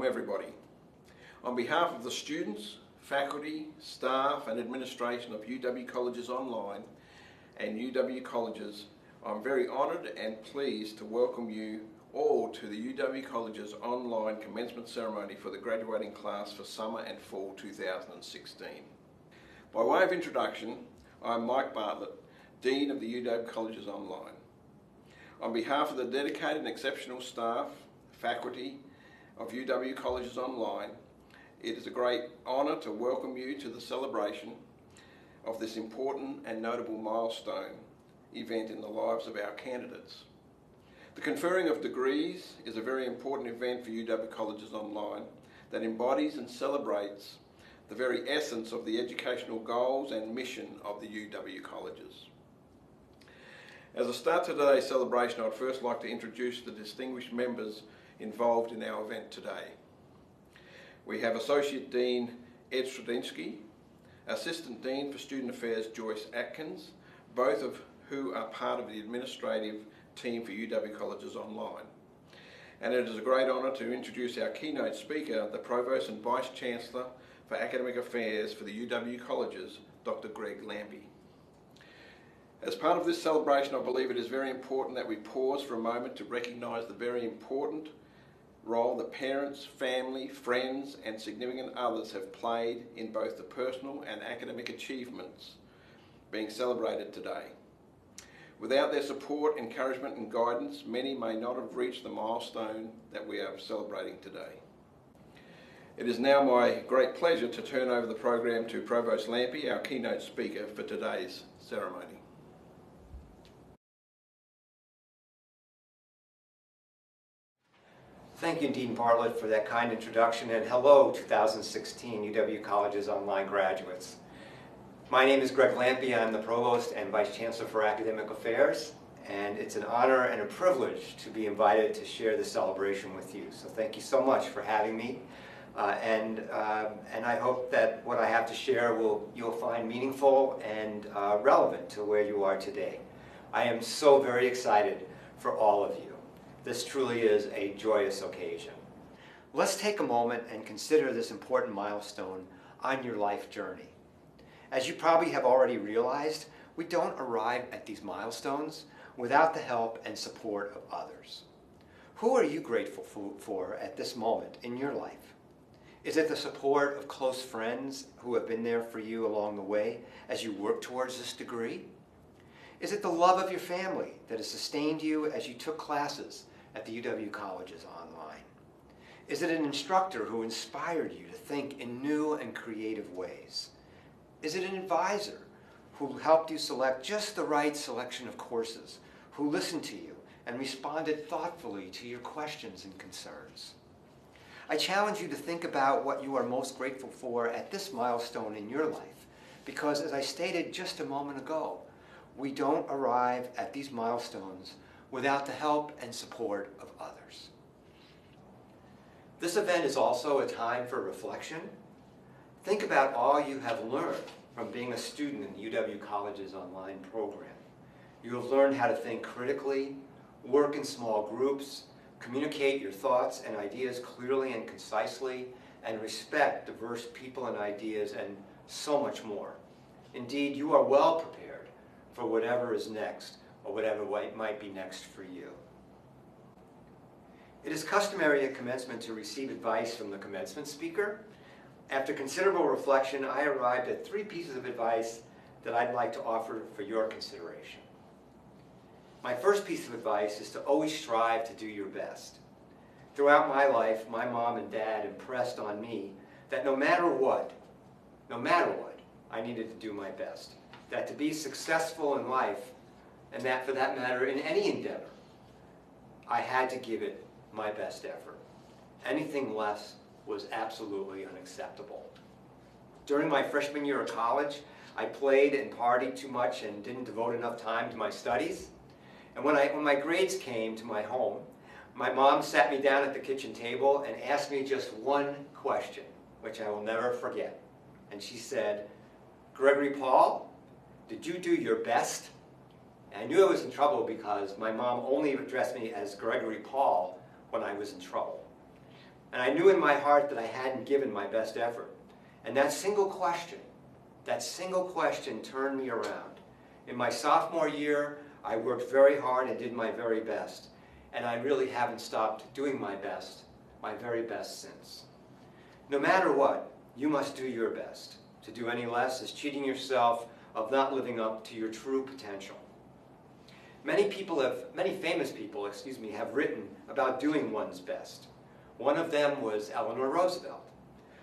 welcome everybody. On behalf of the students, faculty, staff and administration of UW Colleges Online and UW Colleges, I'm very honoured and pleased to welcome you all to the UW Colleges Online Commencement Ceremony for the graduating class for summer and fall 2016. By way of introduction, I'm Mike Bartlett, Dean of the UW Colleges Online. On behalf of the dedicated and exceptional staff, faculty of UW Colleges Online, it is a great honour to welcome you to the celebration of this important and notable milestone event in the lives of our candidates. The conferring of degrees is a very important event for UW Colleges Online that embodies and celebrates the very essence of the educational goals and mission of the UW Colleges. As a start to today's celebration, I'd first like to introduce the distinguished members involved in our event today. We have Associate Dean Ed Stradinsky, Assistant Dean for Student Affairs Joyce Atkins, both of who are part of the administrative team for UW Colleges Online. And it is a great honour to introduce our keynote speaker, the Provost and Vice Chancellor for Academic Affairs for the UW Colleges, Dr. Greg Lampe. As part of this celebration, I believe it is very important that we pause for a moment to recognise the very important role that parents, family, friends and significant others have played in both the personal and academic achievements being celebrated today. Without their support, encouragement and guidance, many may not have reached the milestone that we are celebrating today. It is now my great pleasure to turn over the program to Provost Lampe, our keynote speaker for today's ceremony. Thank you, Dean Bartlett, for that kind introduction, and hello 2016 UW Colleges Online graduates. My name is Greg Lampe. I'm the Provost and Vice Chancellor for Academic Affairs, and it's an honor and a privilege to be invited to share this celebration with you. So thank you so much for having me, and I hope that what I have to share you'll find meaningful and relevant to where you are today. I am so very excited for all of you. This truly is a joyous occasion. Let's take a moment and consider this important milestone on your life journey. As you probably have already realized, we don't arrive at these milestones without the help and support of others. Who are you grateful for at this moment in your life? Is it the support of close friends who have been there for you along the way as you work towards this degree? Is it the love of your family that has sustained you as you took classes at the UW Colleges Online? Is it an instructor who inspired you to think in new and creative ways? Is it an advisor who helped you select just the right selection of courses, who listened to you and responded thoughtfully to your questions and concerns? I challenge you to think about what you are most grateful for at this milestone in your life, because as I stated just a moment ago, we don't arrive at these milestones without the help and support of others. This event is also a time for reflection. Think about all you have learned from being a student in the UW Colleges Online program. You have learned how to think critically, work in small groups, communicate your thoughts and ideas clearly and concisely, and respect diverse people and ideas, and so much more. Indeed, you are well prepared for whatever is next, or whatever might be next for you. It is customary at commencement to receive advice from the commencement speaker. After considerable reflection, I arrived at 3 pieces of advice that I'd like to offer for your consideration. My first piece of advice is to always strive to do your best. Throughout my life, my mom and dad impressed on me that no matter what, I needed to do my best. That to be successful in life, and that for that matter in any endeavor, I had to give it my best effort. Anything less was absolutely unacceptable. During my freshman year of college, I played and partied too much and didn't devote enough time to my studies. And when my grades came to my home, my mom sat me down at the kitchen table and asked me just one question, which I will never forget. And she said, "Gregory Paul, did you do your best?" And I knew I was in trouble because my mom only addressed me as Gregory Paul when I was in trouble. And I knew in my heart that I hadn't given my best effort. And that single question turned me around. In my sophomore year, I worked very hard and did my very best. And I really haven't stopped doing my very best since. No matter what, you must do your best. To do any less is cheating yourself of not living up to your true potential. Many famous people have written about doing one's best. One of them was Eleanor Roosevelt,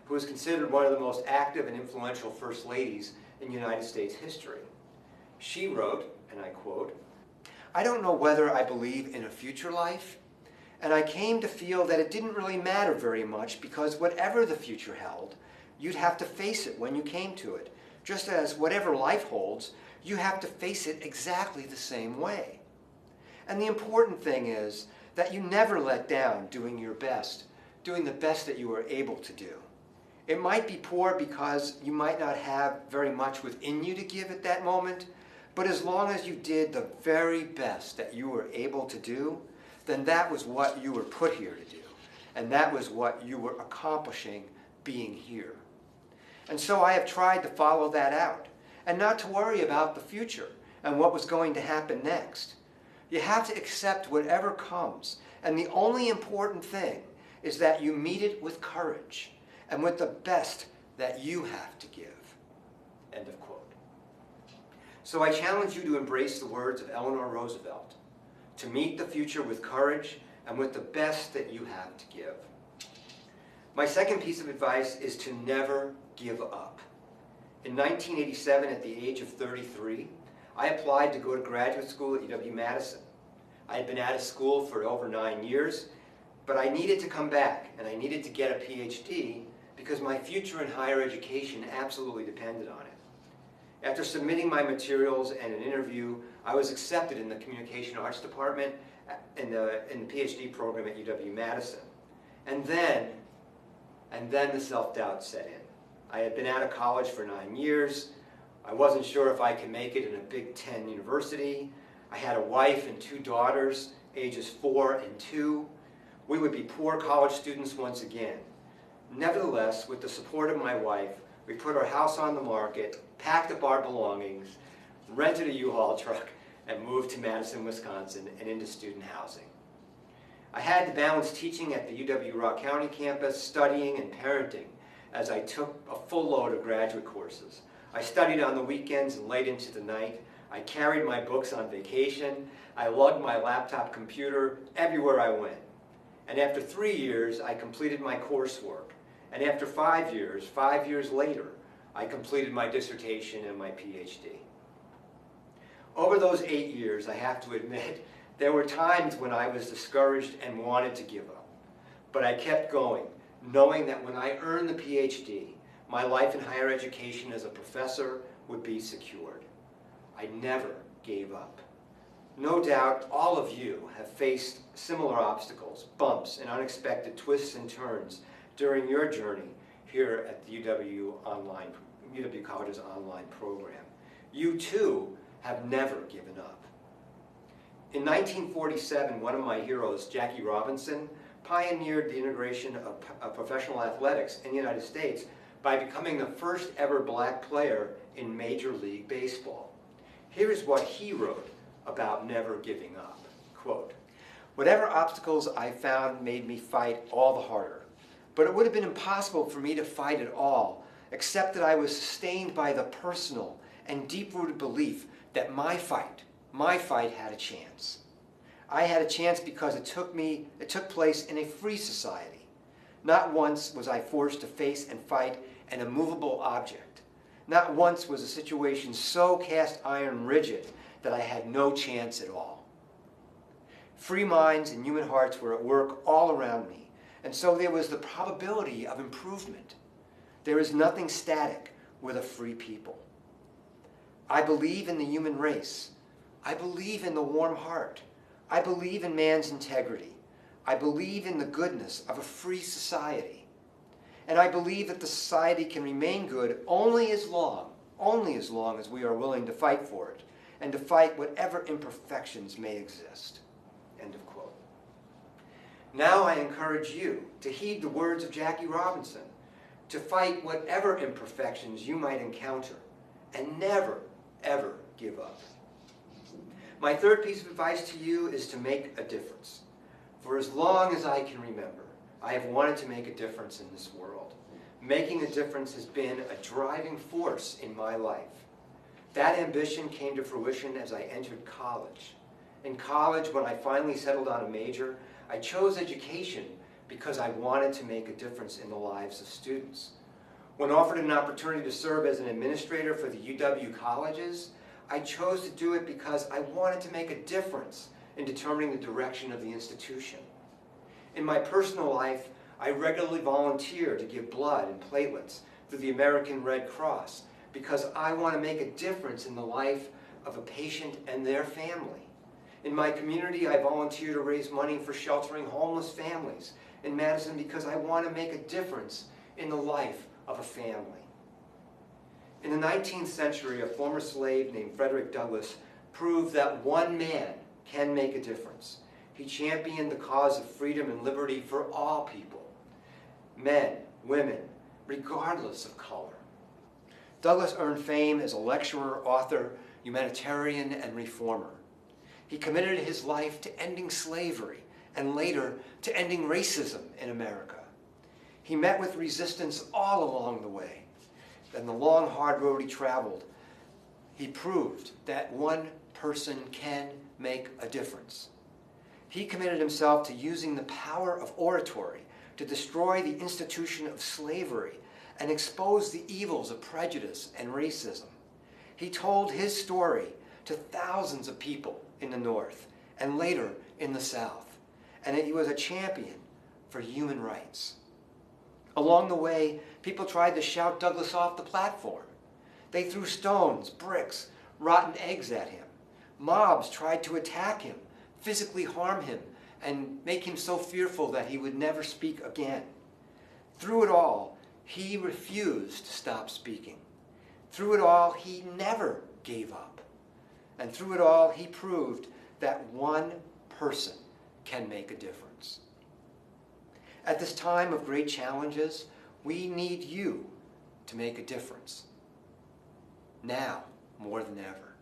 who is considered one of the most active and influential first ladies in United States history. She wrote, and I quote, "I don't know whether I believe in a future life, and I came to feel that it didn't really matter very much because whatever the future held, you'd have to face it when you came to it, just as whatever life holds, you have to face it exactly the same way. And the important thing is that you never let down doing your best, doing the best that you are able to do. It might be poor because you might not have very much within you to give at that moment, but as long as you did the very best that you were able to do, then that was what you were put here to do, and that was what you were accomplishing being here. And so I have tried to follow that out, and not to worry about the future and what was going to happen next. You have to accept whatever comes, and the only important thing is that you meet it with courage and with the best that you have to give." End of quote. So I challenge you to embrace the words of Eleanor Roosevelt, to meet the future with courage and with the best that you have to give. My second piece of advice is to never give up. In 1987, at the age of 33, I applied to go to graduate school at UW-Madison. I had been out of school for over 9 years, but I needed to come back, and I needed to get a PhD because my future in higher education absolutely depended on it. After submitting my materials and an interview, I was accepted in the Communication Arts Department in the PhD program at UW-Madison. And then the self-doubt set in. I had been out of college for 9 years. I wasn't sure if I could make it in a Big Ten university. I had a wife and 2 daughters, ages 4 and 2. We would be poor college students once again. Nevertheless, with the support of my wife, we put our house on the market, packed up our belongings, rented a U-Haul truck, and moved to Madison, Wisconsin, and into student housing. I had to balance teaching at the UW-Rock County campus, studying, and parenting as I took a full load of graduate courses. I studied on the weekends and late into the night. I carried my books on vacation. I lugged my laptop computer everywhere I went. And after 3 years, I completed my coursework. And after 5 years later, I completed my dissertation and my PhD. Over those 8 years, I have to admit, there were times when I was discouraged and wanted to give up. But I kept going, knowing that when I earned the PhD, my life in higher education as a professor would be secured. I never gave up. No doubt all of you have faced similar obstacles, bumps, and unexpected twists and turns during your journey here at the UW College's online program. You too have never given up. In 1947, one of my heroes, Jackie Robinson, pioneered the integration of professional athletics in the United States by becoming the first ever black player in Major League Baseball. Here is what he wrote about never giving up. Quote, "Whatever obstacles I found made me fight all the harder, but it would have been impossible for me to fight at all, except that I was sustained by the personal and deep-rooted belief that my fight had a chance. I had a chance because it took place in a free society. Not once was I forced to face and fight an immovable object. Not once was a situation so cast iron rigid that I had no chance at all. Free minds and human hearts were at work all around me, and so there was the probability of improvement. There is nothing static with a free people. I believe in the human race. I believe in the warm heart. I believe in man's integrity. I believe in the goodness of a free society. And I believe that the society can remain good only as long as we are willing to fight for it and to fight whatever imperfections may exist." End of quote. Now I encourage you to heed the words of Jackie Robinson, to fight whatever imperfections you might encounter, and never, ever give up. My third piece of advice to you is to make a difference. For as long as I can remember, I have wanted to make a difference in this world. Making a difference has been a driving force in my life. That ambition came to fruition as I entered college. In college, when I finally settled on a major, I chose education because I wanted to make a difference in the lives of students. When offered an opportunity to serve as an administrator for the UW colleges, I chose to do it because I wanted to make a difference in determining the direction of the institution. In my personal life, I regularly volunteer to give blood and platelets through the American Red Cross because I want to make a difference in the life of a patient and their family. In my community, I volunteer to raise money for sheltering homeless families in Madison because I want to make a difference in the life of a family. In the 19th century, a former slave named Frederick Douglass proved that one man can make a difference. He championed the cause of freedom and liberty for all people, men, women, regardless of color. Douglass earned fame as a lecturer, author, humanitarian, and reformer. He committed his life to ending slavery and later to ending racism in America. He met with resistance all along the way. In the long, hard road he traveled, he proved that one person can make a difference. He committed himself to using the power of oratory to destroy the institution of slavery and expose the evils of prejudice and racism. He told his story to thousands of people in the North and later in the South, and he was a champion for human rights. Along the way, people tried to shout Douglass off the platform. They threw stones, bricks, rotten eggs at him. Mobs tried to attack him, physically harm him, and make him so fearful that he would never speak again. Through it all, he refused to stop speaking. Through it all, he never gave up. And through it all, he proved that one person can make a difference. At this time of great challenges, we need you to make a difference. Now, more than ever.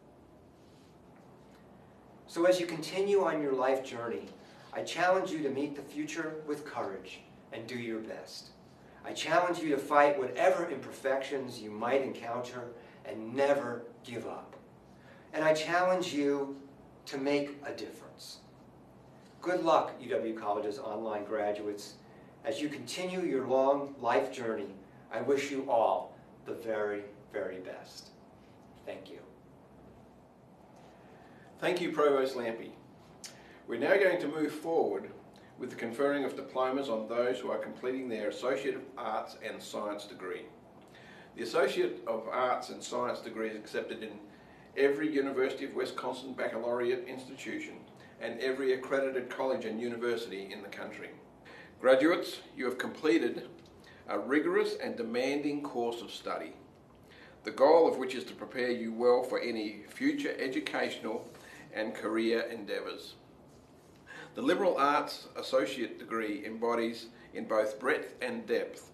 So as you continue on your life journey, I challenge you to meet the future with courage and do your best. I challenge you to fight whatever imperfections you might encounter and never give up. And I challenge you to make a difference. Good luck, UW College's online graduates. As you continue your long life journey, I wish you all the very, very best. Thank you. Thank you, Provost Lampe. We're now going to move forward with the conferring of diplomas on those who are completing their Associate of Arts and Science degree. The Associate of Arts and Science degree is accepted in every University of Wisconsin baccalaureate institution and every accredited college and university in the country. Graduates, you have completed a rigorous and demanding course of study, the goal of which is to prepare you well for any future educational and career endeavours. The Liberal Arts Associate degree embodies, in both breadth and depth,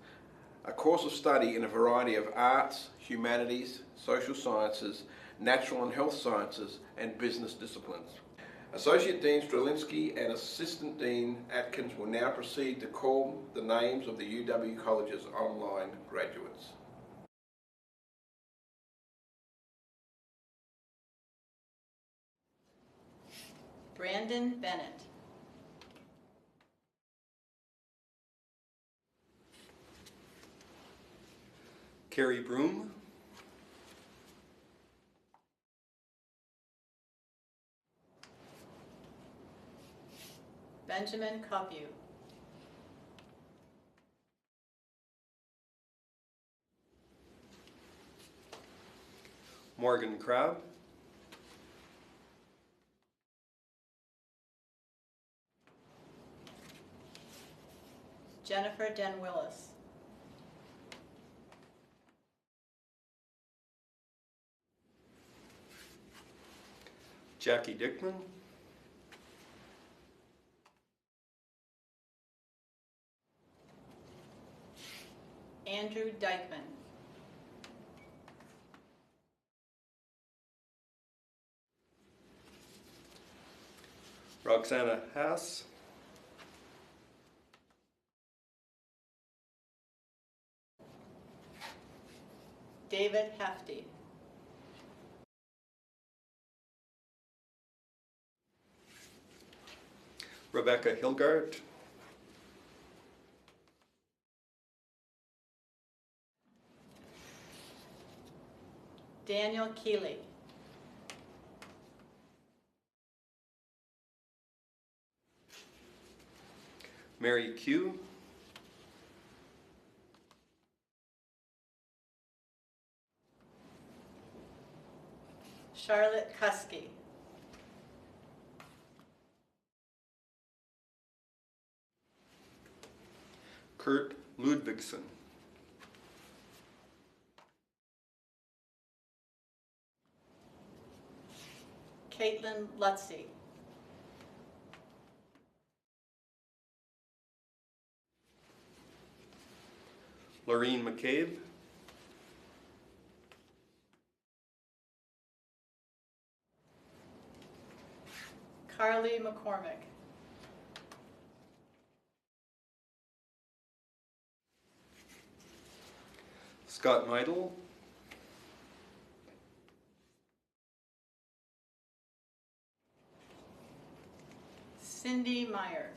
a course of study in a variety of arts, humanities, social sciences, natural and health sciences, and business disciplines. Associate Dean Strelinsky and Assistant Dean Atkins will now proceed to call the names of the UW College's online graduates. Brandon Bennett. Kari Broome. Benjamin Coveyou. Morgan Crabb. Jennifer Denewellis. Jacky Dickman. Andrew Dykeman. Roxanna Hasse. David Hefty. Rebecca Hilgart. Daniel Keeley. Mary Q. Charlotte Kuske. Kurt Ludvigsen. Kaitlin Lutsey. Lorreen McCabe. Kari McCormack. Scott Meidl. Cindy Meyer.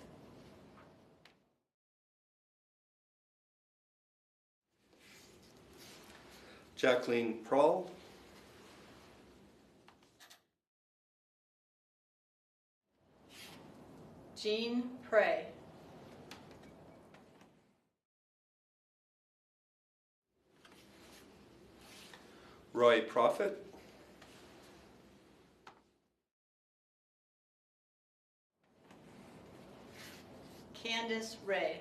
Jacqueline Prahl. Jean Prey. Roy Prophet. Candice Ray.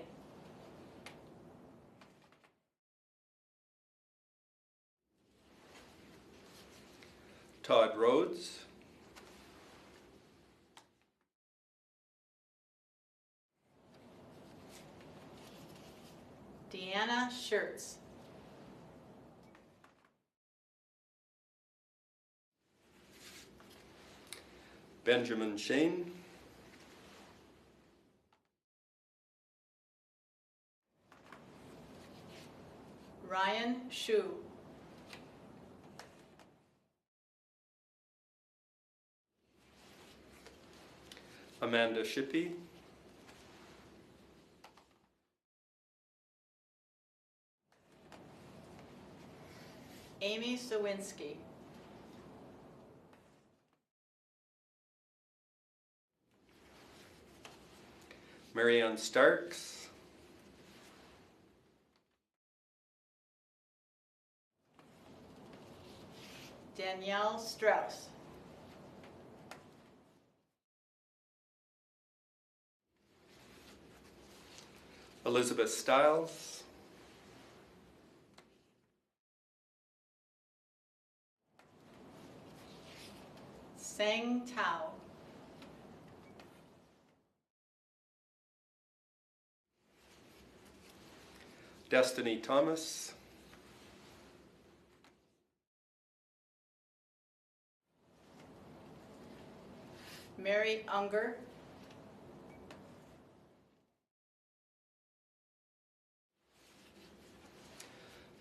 Todd Rhodes. Deanna Schertz. Benjamin Shane. Ryan Schuh. Amanda Shippee. Amy Sawinski. Marianne Starks. Danielle Strauss. Elizabeth Stiles. Sang Tao. Destinee Thomas. Mary Unger.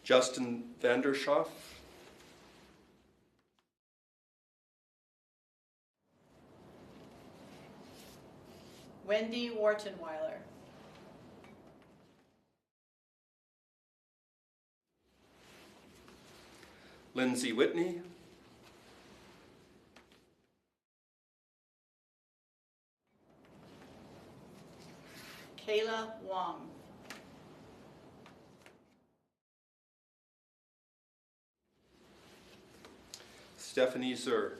Justin Vandershoff. Wendy Wartenweiler. Lindsey Whitney. Kayla Wong. Stephanie Zur.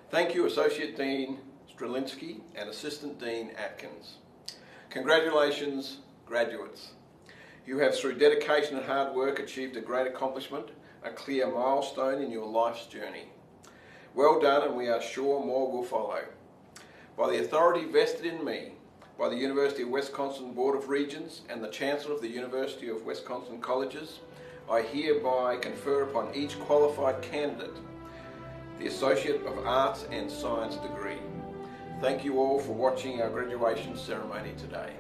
Thank you, Associate Dean Strelinsky and Assistant Dean Atkins. Congratulations, graduates. You have, through dedication and hard work, achieved a great accomplishment, a clear milestone in your life's journey. Well done, and we are sure more will follow. By the authority vested in me by the University of Wisconsin Board of Regents and the Chancellor of the University of Wisconsin Colleges, I hereby confer upon each qualified candidate the Associate of Arts and Science degree. Thank you all for watching our graduation ceremony today.